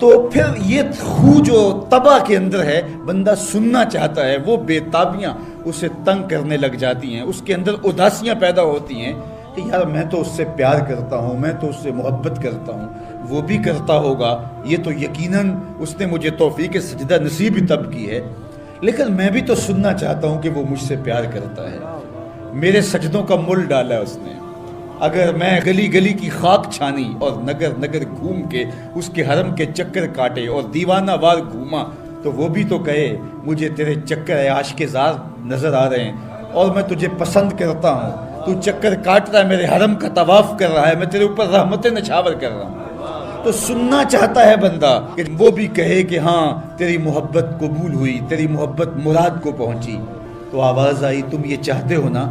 تو پھر یہ خو جو طبع کے اندر ہے، بندہ سننا چاہتا ہے، وہ بےتابیاں اسے تنگ کرنے لگ جاتی ہیں، اس کے اندر اداسیاں پیدا ہوتی ہیں کہ یار میں تو اس سے پیار کرتا ہوں، میں تو اس سے محبت کرتا ہوں، وہ بھی کرتا ہوگا، یہ تو یقیناً اس نے مجھے توفیق سجدہ نصیب ہی تب کی ہے، لیکن میں بھی تو سننا چاہتا ہوں کہ وہ مجھ سے پیار کرتا ہے، میرے سجدوں کا مل ڈالا ہے اس نے، اگر میں گلی گلی کی خاک چھانی اور نگر نگر گھوم کے اس کے حرم کے چکر کاٹے اور دیوانہ وار گھوما تو وہ بھی تو کہے مجھے تیرے چکر عاشق زار نظر آ رہے ہیں اور میں تجھے پسند کرتا ہوں، تو چکر کاٹ رہا ہے، میرے حرم کا طواف کر رہا ہے، میں تیرے اوپر رحمتیں نچھاور کر رہا ہوں، تو سننا چاہتا ہے بندہ کہ وہ بھی کہے کہ ہاں تیری محبت قبول ہوئی، تیری محبت مراد کو پہنچی۔ تو آواز آئی تم یہ چاہتے ہو نا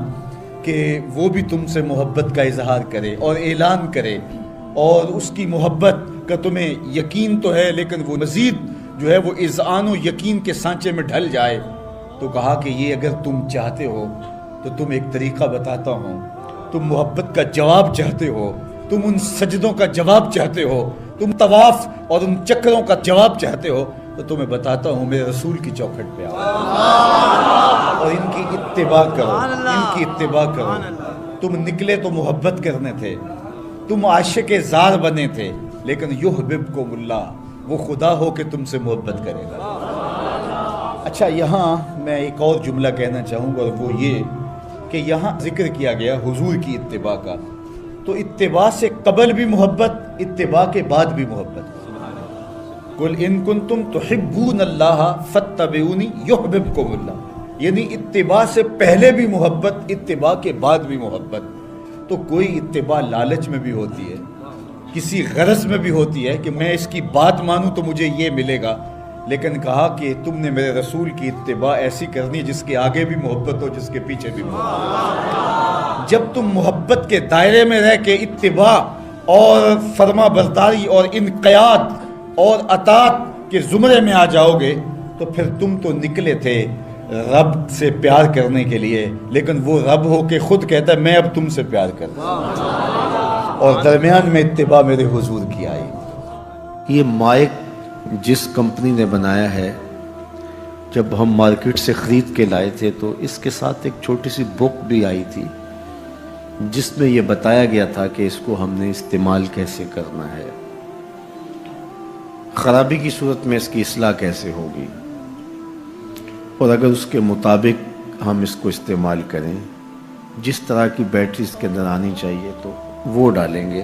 کہ وہ بھی تم سے محبت کا اظہار کرے اور اعلان کرے، اور اس کی محبت کا تمہیں یقین تو ہے لیکن وہ مزید جو ہے وہ اذعان و یقین کے سانچے میں ڈھل جائے، تو کہا کہ یہ اگر تم چاہتے ہو تو تم ایک طریقہ بتاتا ہوں، تم محبت کا جواب چاہتے ہو، تم ان سجدوں کا جواب چاہتے ہو، تم طواف اور ان چکروں کا جواب چاہتے ہو، تو تمہیں بتاتا ہوں میرے رسول کی چوکھٹ پہ آؤ اور ان کی اتباع کرو، ان کی اتباع کرو۔ تم نکلے تو محبت کرنے تھے، تم عاشق زار بنے تھے، لیکن یحببکم اللہ، وہ خدا ہو کہ تم سے محبت کرے گا۔ اچھا، یہاں میں ایک اور جملہ کہنا چاہوں گا، اور وہ یہ کہ یہاں ذکر کیا گیا حضور کی اتباع کا، تو اتباع سے قبل بھی محبت، اتباع کے بعد بھی محبت۔ قل ان کنتم تحبون اللہ فاتبعونی یحببکم اللہ، یعنی اتباع سے پہلے بھی محبت، اتباع کے بعد بھی محبت۔ تو کوئی اتباع لالچ میں بھی ہوتی ہے، کسی غرض میں بھی ہوتی ہے کہ میں اس کی بات مانوں تو مجھے یہ ملے گا، لیکن کہا کہ تم نے میرے رسول کی اتباع ایسی کرنی جس کے آگے بھی محبت ہو، جس کے پیچھے بھی محبت۔ جب تم محبت کے دائرے میں رہ کے اتباع اور فرما برداری اور انقیاد اور اطاعت کے زمرے میں آ جاؤ گے تو پھر تم تو نکلے تھے رب سے پیار کرنے کے لیے، لیکن وہ رب ہو کے خود کہتا ہے میں اب تم سے پیار کرتا ہوں، اور درمیان میں اتباع میرے حضور کی آئی۔ یہ مائک جس کمپنی نے بنایا ہے، جب ہم مارکیٹ سے خرید کے لائے تھے تو اس کے ساتھ ایک چھوٹی سی بک بھی آئی تھی جس میں یہ بتایا گیا تھا کہ اس کو ہم نے استعمال کیسے کرنا ہے، خرابی کی صورت میں اس کی اصلاح کیسے ہوگی، اور اگر اس کے مطابق ہم اس کو استعمال کریں، جس طرح کی بیٹری اس کے اندر آنی چاہیے تو وہ ڈالیں گے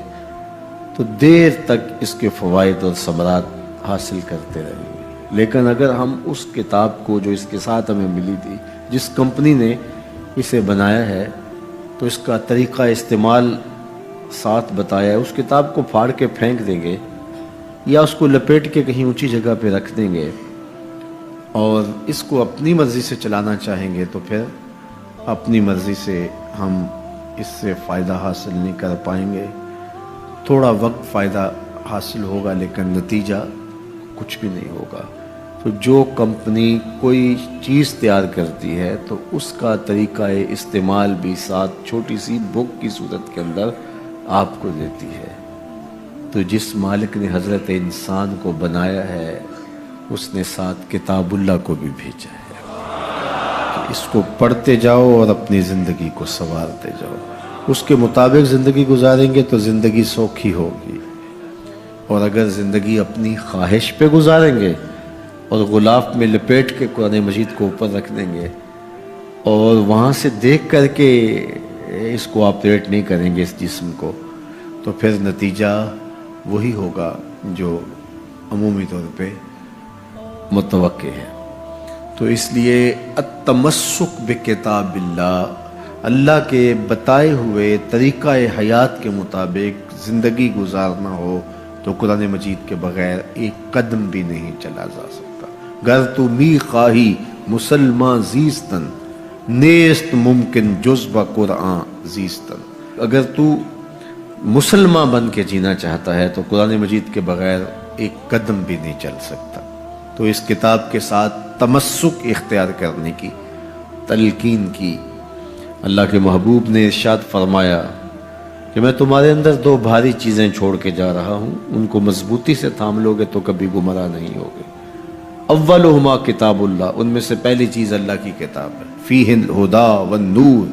تو دیر تک اس کے فوائد اور ثمرات حاصل کرتے رہیں گے۔ لیکن اگر ہم اس کتاب کو جو اس کے ساتھ ہمیں ملی تھی، جس کمپنی نے اسے بنایا ہے، تو اس کا طریقہ استعمال ساتھ بتایا ہے، اس کتاب کو پھاڑ کے پھینک دیں گے یا اس کو لپیٹ کے کہیں اونچی جگہ پہ رکھ دیں گے، اور اس کو اپنی مرضی سے چلانا چاہیں گے تو پھر اپنی مرضی سے ہم اس سے فائدہ حاصل نہیں کر پائیں گے۔ تھوڑا وقت فائدہ حاصل ہوگا لیکن نتیجہ کچھ بھی نہیں ہوگا۔ تو جو کمپنی کوئی چیز تیار کرتی ہے تو اس کا طریقہ استعمال بھی ساتھ چھوٹی سی بک کی صورت کے اندر آپ کو دیتی ہے۔ تو جس مالک نے حضرت انسان کو بنایا ہے اس نے ساتھ کتاب اللہ کو بھی بھیجا ہے، اس کو پڑھتے جاؤ اور اپنی زندگی کو سنوارتے جاؤ، اس کے مطابق زندگی گزاریں گے تو زندگی سوکھی ہوگی، اور اگر زندگی اپنی خواہش پہ گزاریں گے اور غلاف میں لپیٹ کے قرآن مجید کو اوپر رکھ دیں گے اور وہاں سے دیکھ کر کے اس کو آپریٹ نہیں کریں گے اس جسم کو، تو پھر نتیجہ وہی ہوگا جو عمومی طور پہ متوقع ہے۔ تو اس لیے التمسک بکتاب اللہ، اللہ کے بتائے ہوئے طریقہ حیات کے مطابق زندگی گزارنا ہو تو قرآن مجید کے بغیر ایک قدم بھی نہیں چلا جا سکتا۔ گر تو می خواہی مسلمان زیستن، نیست ممکن جز با قرآن زیستن، اگر تو مسلمان بن کے جینا چاہتا ہے تو قرآن مجید کے بغیر ایک قدم بھی نہیں چل سکتا۔ تو اس کتاب کے ساتھ تمسک اختیار کرنے کی تلقین کی۔ اللہ کے محبوب نے ارشاد فرمایا کہ میں تمہارے اندر دو بھاری چیزیں چھوڑ کے جا رہا ہوں، ان کو مضبوطی سے تھام لو گے تو کبھی گمراہ نہیں ہوگے۔ اولہما کتاب اللہ، ان میں سے پہلی چیز اللہ کی کتاب ہے، فیہ الہدی والنور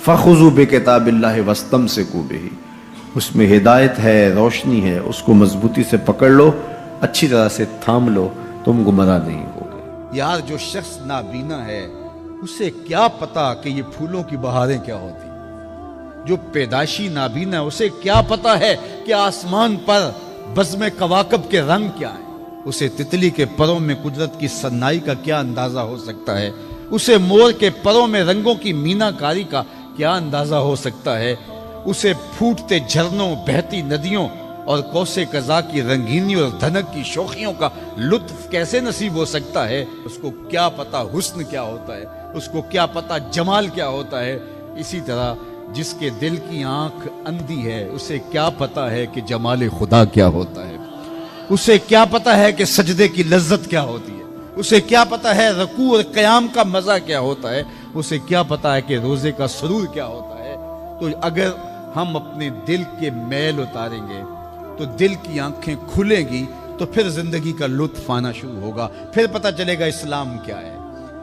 فخذوا بکتاب اللہ واستمسکوا بہ، اس میں ہدایت ہے، روشنی ہے، اس کو مضبوطی سے پکڑ لو، اچھی طرح سے تھام لو، تم گمراہ نہیں ہوگے۔ یار جو شخص نابینا ہے اسے کیا پتا کہ یہ پھولوں کی بہاریں کیا ہوتی، جو پیدائشی نابینا ہے اسے کیا پتا ہے کہ آسمان پر بزم کواکب کے رنگ کیا ہیں، اسے تتلی کے پروں میں قدرت کی صنائی کا کیا اندازہ ہو سکتا ہے، اسے مور کے پروں میں رنگوں کی مینا کاری کا کیا اندازہ ہو سکتا ہے، اسے پھوٹتے جھرنوں، بہتی ندیوں اور کوسے قضا کی رنگینی اور دھنک کی شوخیوں کا لطف کیسے نصیب ہو سکتا ہے، اس کو کیا پتا حسن کیا ہوتا ہے، اس کو کیا پتا جمال کیا ہوتا ہے۔ اسی طرح جس کے دل کی آنکھ اندھی ہے اسے کیا پتا ہے کہ جمال خدا کیا ہوتا ہے، اسے کیا پتا ہے کہ سجدے کی لذت کیا ہوتی ہے، اسے کیا پتا ہے رکوع اور قیام کا مزہ کیا ہوتا ہے، اسے کیا پتا ہے کہ روزے کا سرور کیا ہوتا ہے۔ تو اگر ہم اپنے دل کے میل اتاریں گے تو دل کی آنکھیں کھلیں گی تو پھر زندگی کا لطف آنا شروع ہوگا، پھر پتہ چلے گا اسلام کیا ہے،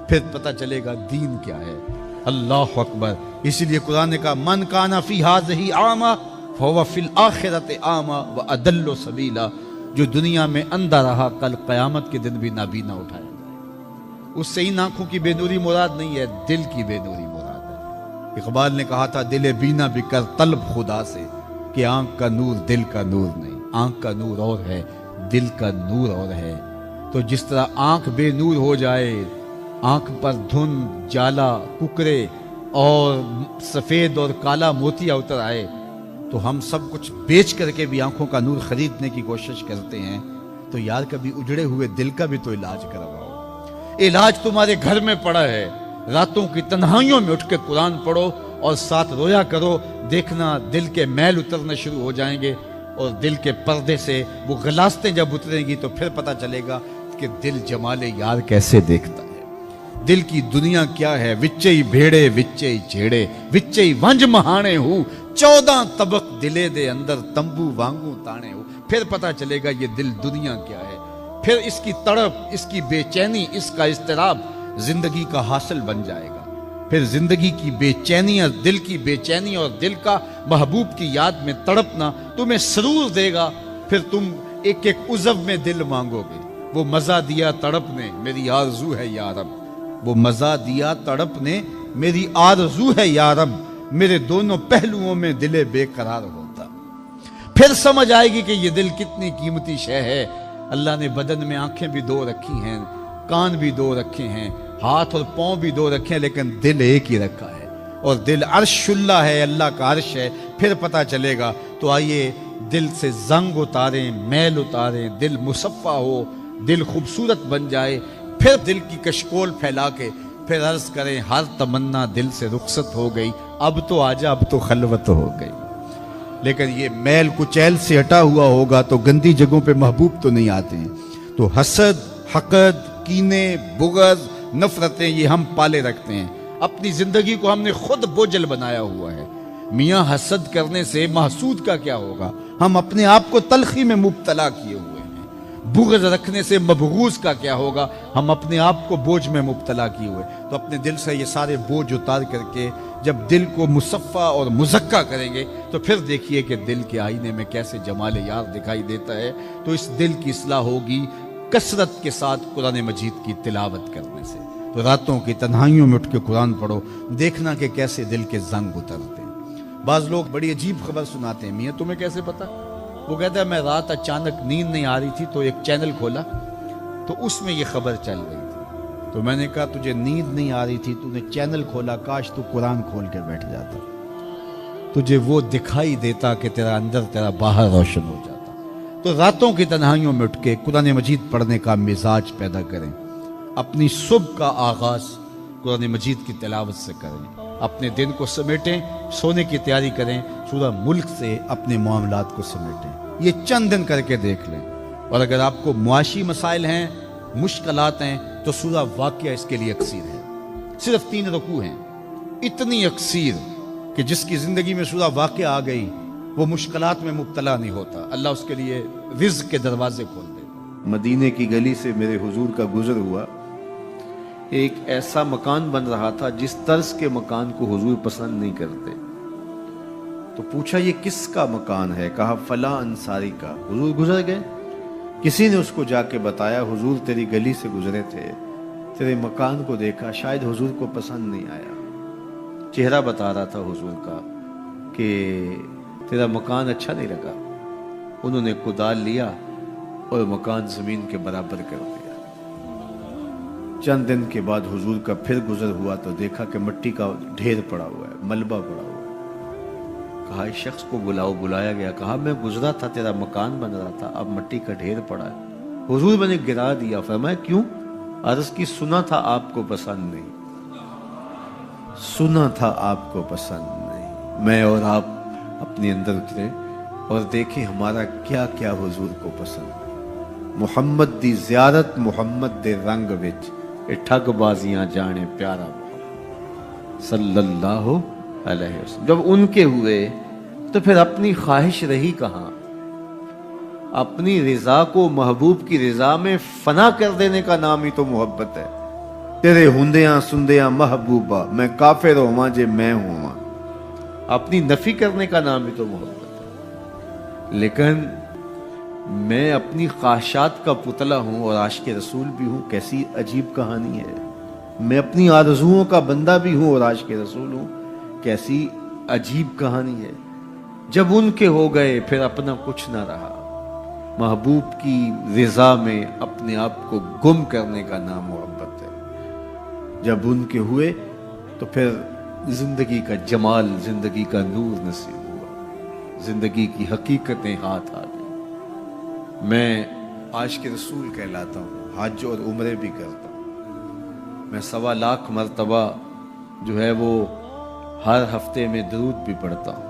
پھر پتہ چلے گا دین کیا ہے۔ اللہ اکبر۔ اسی لیے قرآن نے کہا من کان فی ہذہ اعمی فہو فی الآخرۃ اعمی واضل سبیلا، جو دنیا میں اندھا رہا کل قیامت کے دن بھی نابینا اٹھایا جائے۔ اس سے ان آنکھوں کی بے نوری مراد نہیں ہے، دل کی بے نوری مراد ہے۔ اقبال نے کہا تھا دل بینا بھی کر طلب خدا سے، کہ آنکھ کا نور دل کا نور نہیں، آنکھ کا نور اور ہے، دل کا نور اور ہے۔ تو جس طرح آنکھ بے نور ہو جائے، آنکھ پر دھند، جالا، ککرے اور سفید اور کالا موتیا اتر آئے، تو ہم سب کچھ بیچ کر کے بھی آنکھوں کا نور خریدنے کی کوشش کرتے ہیں۔ تو یار کبھی اجڑے ہوئے دل کا بھی تو علاج کرواؤ۔ علاج تمہارے گھر میں پڑا ہے، راتوں کی تنہائیوں میں اٹھ کے قرآن پڑھو اور ساتھ رویا کرو، دیکھنا دل کے میل اترنا شروع ہو جائیں گے، اور دل کے پردے سے وہ غلاستیں جب اتریں گی تو پھر پتہ چلے گا کہ دل جمال یار کیسے دیکھتا ہے، دل کی دنیا کیا ہے۔ وچے ہی بھیڑے وچے ہی جھیڑے وچے ہی ونج مہانے ہو، 14 طبق دلے دے اندر تمبو وانگو تانے ہو، پھر پتہ چلے گا یہ دل دنیا کیا ہے۔ پھر اس کی تڑپ، اس کی بے چینی، اس کا اضطراب زندگی کا حاصل بن جائے گا۔ پھر زندگی کی بے چینی اور دل کی بے چینی اور دل کا محبوب کی یاد میں تڑپنا تمہیں سرور دے گا۔ پھر تم ایک ایک عضو میں دل مانگو گے، وہ مزہ دیا تڑپ نے میری آرزو ہے یا رب، وہ مزہ دیا تڑپ نے میری آرزو ہے یا رب، میرے دونوں پہلوؤں میں دل بے قرار ہوتا۔ پھر سمجھ آئے گی کہ یہ دل کتنی قیمتی شے ہے۔ اللہ نے بدن میں آنکھیں بھی دو رکھی ہیں، کان بھی دو رکھے ہیں، ہاتھ اور پاؤں بھی دو رکھے ہیں، لیکن دل ایک ہی رکھا ہے، اور دل عرش اللہ ہے، اللہ کا عرش ہے۔ پھر پتہ چلے گا۔ تو آئیے دل سے زنگ اتاریں، میل اتاریں، دل مصفا ہو، دل خوبصورت بن جائے، پھر دل کی کشکول پھیلا کے پھر عرض کریں ہر تمنا دل سے رخصت ہو گئی، اب تو آجا، اب تو خلوت ہو گئی۔ لیکن یہ میل کچیل سے ہٹا ہوا ہوگا تو گندی جگہوں پہ محبوب تو نہیں آتے ہیں۔ تو حسد، حقد، کینے، بغض، نفرتیں یہ ہم پالے رکھتے ہیں، اپنی زندگی کو ہم نے خود بوجھل بنایا ہوا ہے۔ میاں حسد کرنے سے محسود کا کیا ہوگا؟ ہم اپنے آپ کو تلخی میں مبتلا کیے ہوئے ہیں۔ بغض رکھنے سے مبغوض کا کیا ہوگا؟ ہم اپنے آپ کو بوجھ میں مبتلا کیے ہوئے۔ تو اپنے دل سے یہ سارے بوجھ اتار کر کے جب دل کو مصفا اور مزکا کریں گے تو پھر دیکھیے کہ دل کے آئینے میں کیسے جمال یار دکھائی دیتا ہے۔ تو اس دل کی اصلاح ہوگی کثرت کے ساتھ قرآن مجید کی تلاوت کرنے سے۔ تو راتوں کی تنہائیوں میں اٹھ کے قرآن پڑھو، دیکھنا کہ کیسے دل کے زنگ اترتے ہیں۔ بعض لوگ بڑی عجیب خبر سناتے ہیں، میاں تمہیں کیسے پتا؟ وہ کہتا ہے میں رات اچانک نیند نہیں آ رہی تھی تو ایک چینل کھولا تو اس میں یہ خبر چل رہی تھی، تو میں نے کہا تجھے نیند نہیں آ رہی تھی، تو نے چینل کھولا، کاش تو قرآن کھول کے بیٹھ جاتا، تجھے وہ دکھائی دیتا کہ تیرا اندر تیرا باہر روشن ہو جاتا۔ تو راتوں کی تنہائیوں میں اٹھ کے قرآن مجید پڑھنے کا مزاج پیدا کریں، اپنی صبح کا آغاز قرآن مجید کی تلاوت سے کریں، اپنے دن کو سمیٹیں، سونے کی تیاری کریں، سورہ ملک سے اپنے معاملات کو سمیٹیں۔ یہ چند دن کر کے دیکھ لیں، اور اگر آپ کو معاشی مسائل ہیں، مشکلات ہیں، تو سورہ واقعہ اس کے لیے اکسیر ہے۔ صرف 3 رکوع ہیں، اتنی اکسیر کہ جس کی زندگی میں سورہ واقعہ آ گئی وہ مشکلات میں مبتلا نہیں ہوتا، اللہ اس کے لیے رزق کے دروازے کھول دیتا۔ مدینے کی گلی سے میرے حضور کا گزر ہوا، ایک ایسا مکان بن رہا تھا جس طرز کے مکان کو حضور پسند نہیں کرتے۔ تو پوچھا یہ کس کا مکان ہے؟ کہا فلاں انصاری کا۔ حضور گزر گئے، کسی نے اس کو جا کے بتایا حضور تیری گلی سے گزرے تھے، تیرے مکان کو دیکھا، شاید حضور کو پسند نہیں آیا۔ چہرہ بتا رہا تھا حضور کا کہ تیرا مکان اچھا نہیں لگا۔ انہوں نے کدال لیا اور مکان زمین کے برابر کر دیا۔ چند دن کے بعد حضور کا پھر گزر ہوا تو دیکھا کہ مٹی کا ڈھیر پڑا ہوا ہے، ملبہ پڑا ہوا ہے۔ کہا اس شخص کو بلاؤ، بلایا گیا، کہا میں گزرا تھا، تیرا مکان بن رہا تھا، اب مٹی کا ڈھیر پڑا ہے۔ حضور میں نے گرا دیا۔ فرمایا کیوں؟ عرض کی سنا تھا آپ کو پسند نہیں، سنا تھا آپ کو پسند نہیں۔ میں اور آپ اپنے اندر اترے اور دیکھیں ہمارا کیا کیا حضور کو پسند ہے۔ محمد دی زیارت محمد دے رنگ وچ اے ٹھگ بازیاں جانے پیارا محمد صلی اللہ علیہ وسلم۔ جب ان کے ہوئے تو پھر اپنی خواہش رہی کہاں؟ اپنی رضا کو محبوب کی رضا میں فنا کر دینے کا نام ہی تو محبت ہے۔ تیرے ہندیاں سندیاں محبوبہ میں کافر ہواں جے میں ہواں، اپنی نفی کرنے کا نام ہی تو محبت ہے۔ لیکن میں اپنی خواہشات کا پتلا ہوں اور عاشق رسول بھی ہوں، کیسی عجیب کہانی ہے۔ میں اپنی آرزوؤں کا بندہ بھی ہوں اور عاشق رسول ہوں، کیسی عجیب کہانی ہے۔ جب ان کے ہو گئے پھر اپنا کچھ نہ رہا۔ محبوب کی رضا میں اپنے آپ کو گم کرنے کا نام محبت ہے۔ جب ان کے ہوئے تو پھر زندگی کا جمال، زندگی کا نور نصیب ہوا، زندگی کی حقیقتیں ہاتھ آ گئی۔ میں عاشق رسول کہلاتا ہوں، حج اور عمرے بھی کرتا ہوں۔ میں 1.25 لاکھ مرتبہ جو ہے وہ ہر ہفتے میں درود بھی پڑھتا ہوں۔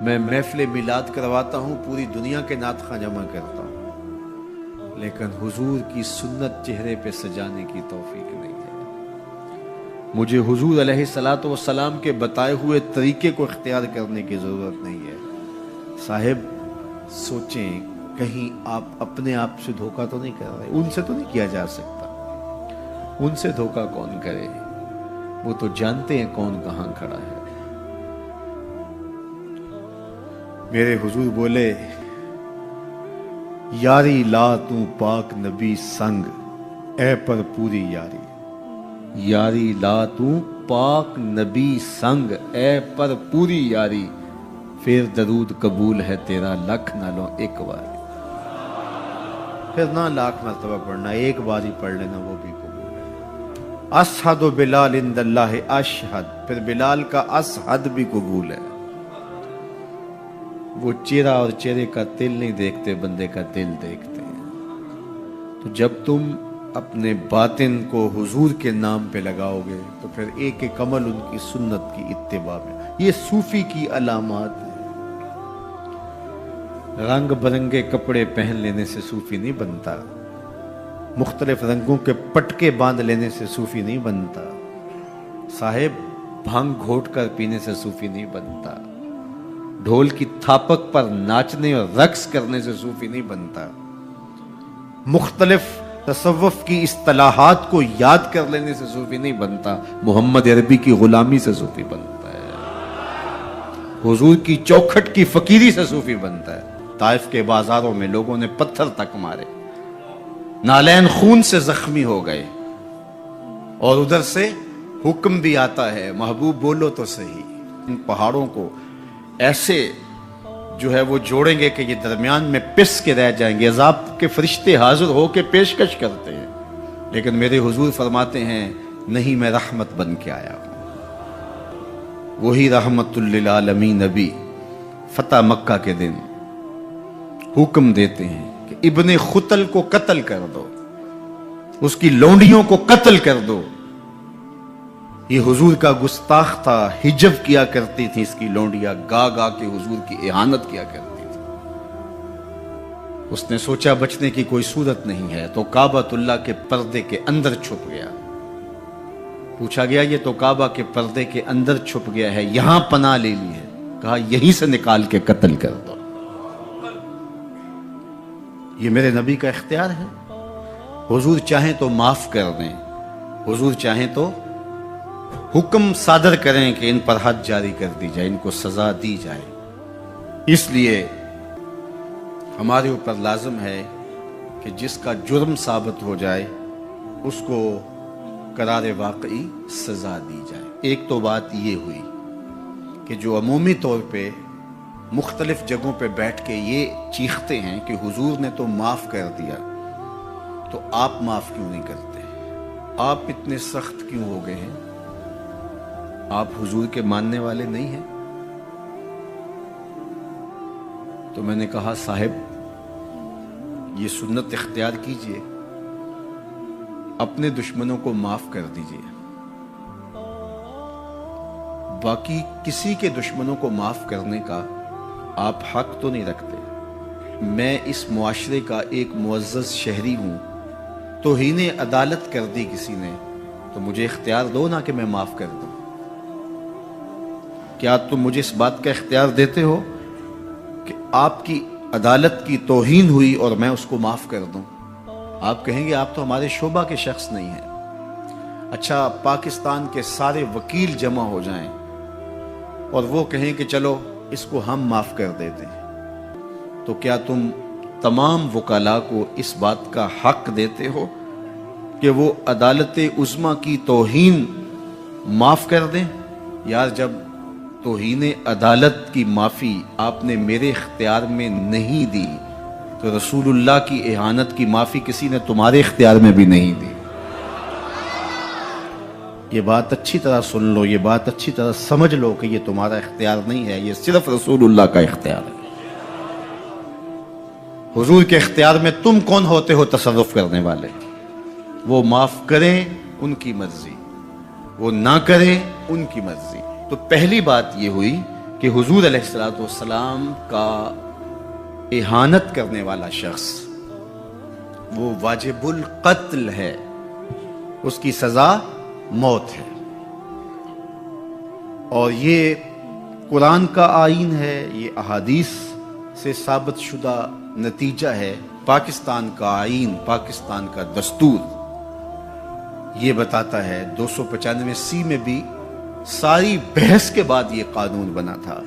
میں محفل میلاد کرواتا ہوں، پوری دنیا کے نعت خواں جمع کرتا ہوں، لیکن حضور کی سنت چہرے پہ سجانے کی توفیق نہیں ہے۔ مجھے حضور علیہ الصلوۃ والسلام کے بتائے ہوئے طریقے کو اختیار کرنے کی ضرورت نہیں ہے۔ صاحب سوچیں کہیں آپ اپنے آپ سے دھوکہ تو نہیں کر رہے؟ ان سے تو نہیں کیا جا سکتا، ان سے دھوکہ کون کرے؟ وہ تو جانتے ہیں کون کہاں کھڑا ہے۔ میرے حضور بولے یاری لا تو پاک نبی سنگ اے پر پوری یاری، یاری لا تو پاک نبی سنگ اے پر پوری یاری، پھر درود قبول ہے تیرا لکھ نالوں ایک بار۔ پھر نہ لاکھ مرتبہ پڑھنا، ایک بار ہی پڑھ لینا وہ بھی قبول ہے۔ اشہد بلال عند اللہ اشہد، پھر بلال کا اشہد بھی قبول ہے۔ وہ چہرہ اور چہرے کا دل نہیں دیکھتے، بندے کا دل دیکھتے ہیں۔ تو جب تم اپنے باطن کو حضور کے نام پہ لگاؤ گے تو پھر ایک ایک عمل ان کی سنت کی اتباع میں۔ یہ صوفی کی علامات ہیں۔ رنگ برنگے کپڑے پہن لینے سے صوفی نہیں بنتا، مختلف رنگوں کے پٹکے باندھ لینے سے صوفی نہیں بنتا، صاحب بھنگ گھوٹ کر پینے سے صوفی نہیں بنتا، ڈھول کی تھاپک پر ناچنے اور رقص کرنے سے صوفی نہیں بنتا، مختلف تصوف کی اصطلاحات کو یاد کر لینے سے صوفی نہیں بنتا، محمد عربی کی غلامی سے صوفی بنتا ہے، حضور کی چوکھٹ کی فقیری سے صوفی بنتا ہے۔ طائف کے بازاروں میں لوگوں نے پتھر تک مارے، نالین خون سے زخمی ہو گئے، اور ادھر سے حکم بھی آتا ہے محبوب بولو تو صحیح۔ ان پہاڑوں کو ایسے جو ہے وہ جوڑیں گے کہ یہ درمیان میں پس کے رہ جائیں گے، عذاب کے فرشتے حاضر ہو کے پیشکش کرتے ہیں، لیکن میرے حضور فرماتے ہیں نہیں، میں رحمت بن کے آیا ہوں۔ وہی رحمت للعالمین نبی فتح مکہ کے دن حکم دیتے ہیں کہ ابن خطل کو قتل کر دو، اس کی لونڈیوں کو قتل کر دو۔ یہ حضور کا گستاخ تھا، ہجب کیا کرتی تھی اس کی لونڈیاں، گا گا کے حضور کی اہانت کیا کرتی تھی۔ اس نے سوچا بچنے کی کوئی صورت نہیں ہے تو کعبۃ اللہ کے پردے کے اندر چھپ گیا۔ پوچھا گیا یہ تو کعبہ کے پردے کے اندر چھپ گیا ہے، یہاں پناہ لے لی ہے؟ کہا یہیں سے نکال کے قتل کر دو. یہ میرے نبی کا اختیار ہے. حضور چاہیں تو معاف کر دیں, حضور چاہیں تو حکم صادر کریں کہ ان پر حد جاری کر دی جائے, ان کو سزا دی جائے. اس لیے ہمارے اوپر لازم ہے کہ جس کا جرم ثابت ہو جائے اس کو قرار واقعی سزا دی جائے. ایک تو بات یہ ہوئی کہ جو عمومی طور پہ مختلف جگہوں پہ بیٹھ کے یہ چیختے ہیں کہ حضور نے تو معاف کر دیا, تو آپ معاف کیوں نہیں کرتے؟ آپ اتنے سخت کیوں ہو گئے ہیں؟ آپ حضور کے ماننے والے نہیں ہیں؟ تو میں نے کہا صاحب یہ سنت اختیار کیجئے, اپنے دشمنوں کو معاف کر دیجئے, باقی کسی کے دشمنوں کو معاف کرنے کا آپ حق تو نہیں رکھتے. میں اس معاشرے کا ایک معزز شہری ہوں, توہین عدالت کر دی کسی نے تو مجھے اختیار دو نا کہ میں معاف کر دوں. کیا تم مجھے اس بات کا اختیار دیتے ہو کہ آپ کی عدالت کی توہین ہوئی اور میں اس کو معاف کر دوں؟ آپ کہیں گے آپ تو ہمارے شعبہ کے شخص نہیں ہیں. اچھا پاکستان کے سارے وکیل جمع ہو جائیں اور وہ کہیں کہ چلو اس کو ہم معاف کر دیتے ہیں, تو کیا تم تمام وکلاء کو اس بات کا حق دیتے ہو کہ وہ عدالت عظمیٰ کی توہین معاف کر دیں؟ یار جب توہین عدالت کی معافی آپ نے میرے اختیار میں نہیں دی تو رسول اللہ کی اہانت کی معافی کسی نے تمہارے اختیار میں بھی نہیں دی. یہ بات اچھی طرح سن لو, یہ بات اچھی طرح سمجھ لو کہ یہ تمہارا اختیار نہیں ہے, یہ صرف رسول اللہ کا اختیار ہے. حضور کے اختیار میں تم کون ہوتے ہو تصرف کرنے والے؟ وہ معاف کریں ان کی مرضی, وہ نہ کریں ان کی مرضی. تو پہلی بات یہ ہوئی کہ حضور علیہ السلام کا اہانت کرنے والا شخص وہ واجب القتل ہے, اس کی سزا موت ہے. اور یہ قرآن کا آئین ہے, یہ احادیث سے ثابت شدہ نتیجہ ہے. پاکستان کا آئین, پاکستان کا دستور یہ بتاتا ہے, 295C میں بھی ساری بحث کے بعد یہ قانون بنا تھا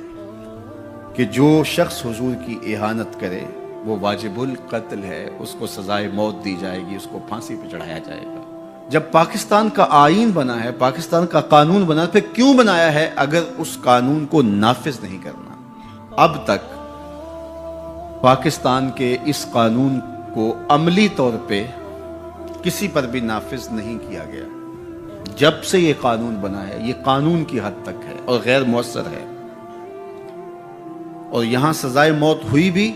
کہ جو شخص حضور کی اہانت کرے وہ واجب القتل ہے, اس کو سزائے موت دی جائے گی, اس کو پھانسی پہ چڑھایا جائے گا. جب پاکستان کا آئین بنا ہے, پاکستان کا قانون بنا, پھر کیوں بنایا ہے اگر اس قانون کو نافذ نہیں کرنا؟ اب تک پاکستان کے اس قانون کو عملی طور پہ کسی پر بھی نافذ نہیں کیا گیا. جب سے یہ قانون بنا ہے یہ قانون کی حد تک ہے اور غیر مؤثر ہے. اور یہاں سزائے موت ہوئی بھی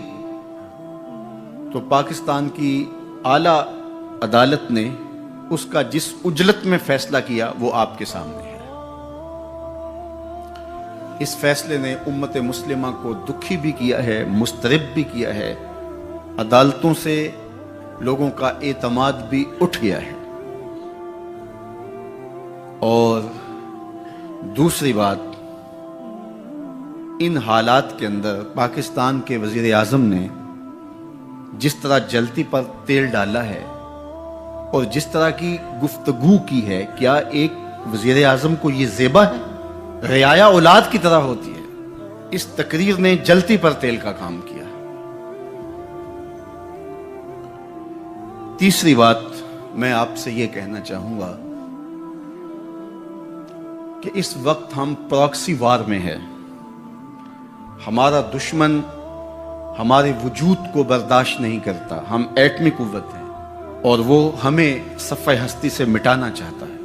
تو پاکستان کی اعلیٰ عدالت نے اس کا جس اجلت میں فیصلہ کیا وہ آپ کے سامنے ہے. اس فیصلے نے امت مسلمہ کو دکھی بھی کیا ہے, مضطرب بھی کیا ہے, عدالتوں سے لوگوں کا اعتماد بھی اٹھ گیا ہے. اور دوسری بات, ان حالات کے اندر پاکستان کے وزیر اعظم نے جس طرح جلتی پر تیل ڈالا ہے اور جس طرح کی گفتگو کی ہے, کیا ایک وزیر اعظم کو یہ زیبا ہے؟ رعایا اولاد کی طرح ہوتی ہے. اس تقریر نے جلتی پر تیل کا کام کیا. تیسری بات میں آپ سے یہ کہنا چاہوں گا کہ اس وقت ہم پراکسی وار میں ہیں. ہمارا دشمن ہمارے وجود کو برداشت نہیں کرتا. ہم ایٹمی قوت ہیں اور وہ ہمیں صفحہ ہستی سے مٹانا چاہتا ہے.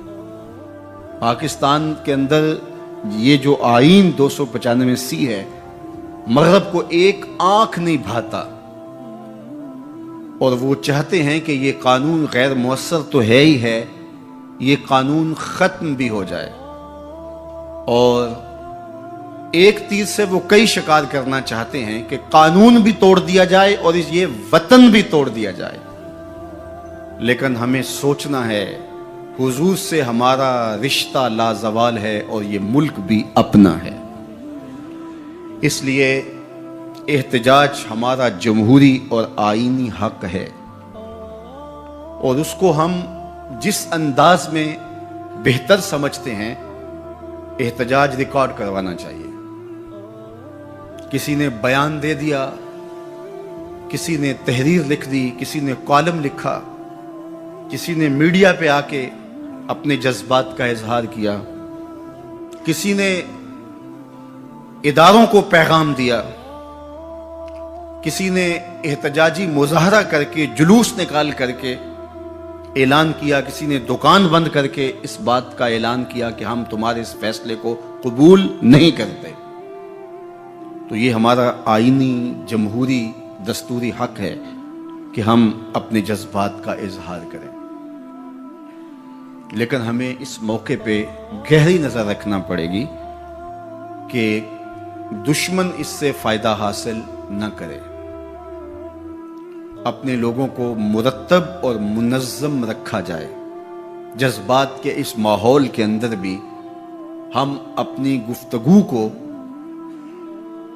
پاکستان کے اندر یہ جو آئین 295C ہے, مغرب کو ایک آنکھ نہیں بھاتا اور وہ چاہتے ہیں کہ یہ قانون غیر مؤثر تو ہے ہی ہے, یہ قانون ختم بھی ہو جائے. اور ایک تیر سے وہ کئی شکار کرنا چاہتے ہیں کہ قانون بھی توڑ دیا جائے اور یہ وطن بھی توڑ دیا جائے. لیکن ہمیں سوچنا ہے حضور سے ہمارا رشتہ لازوال ہے اور یہ ملک بھی اپنا ہے. اس لیے احتجاج ہمارا جمہوری اور آئینی حق ہے، اور اس کو ہم جس انداز میں بہتر سمجھتے ہیں احتجاج ریکارڈ کروانا چاہیے۔ کسی نے بیان دے دیا، کسی نے تحریر لکھ دی، کسی نے کالم لکھا، کسی نے میڈیا پہ آ کے اپنے جذبات کا اظہار کیا، کسی نے اداروں کو پیغام دیا، کسی نے احتجاجی مظاہرہ کر کے جلوس نکال کر کے اعلان کیا، کسی نے دکان بند کر کے اس بات کا اعلان کیا کہ ہم تمہارے اس فیصلے کو قبول نہیں کرتے۔ تو یہ ہمارا آئینی جمہوری دستوری حق ہے کہ ہم اپنے جذبات کا اظہار کریں، لیکن ہمیں اس موقع پہ گہری نظر رکھنا پڑے گی کہ دشمن اس سے فائدہ حاصل نہ کرے۔ اپنے لوگوں کو مرتب اور منظم رکھا جائے۔ جذبات کے اس ماحول کے اندر بھی ہم اپنی گفتگو کو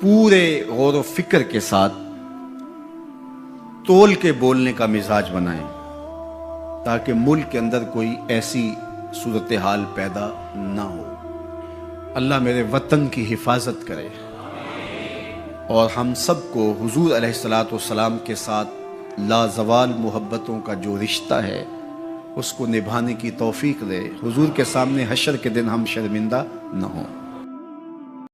پورے غور و فکر کے ساتھ تول کے بولنے کا مزاج بنائیں، تاکہ ملک کے اندر کوئی ایسی صورتحال پیدا نہ ہو۔ اللہ میرے وطن کی حفاظت کرے اور ہم سب کو حضور علیہ الصلوۃ والسلام کے ساتھ لازوال محبتوں کا جو رشتہ ہے اس کو نبھانے کی توفیق دے، حضور کے سامنے حشر کے دن ہم شرمندہ نہ ہوں۔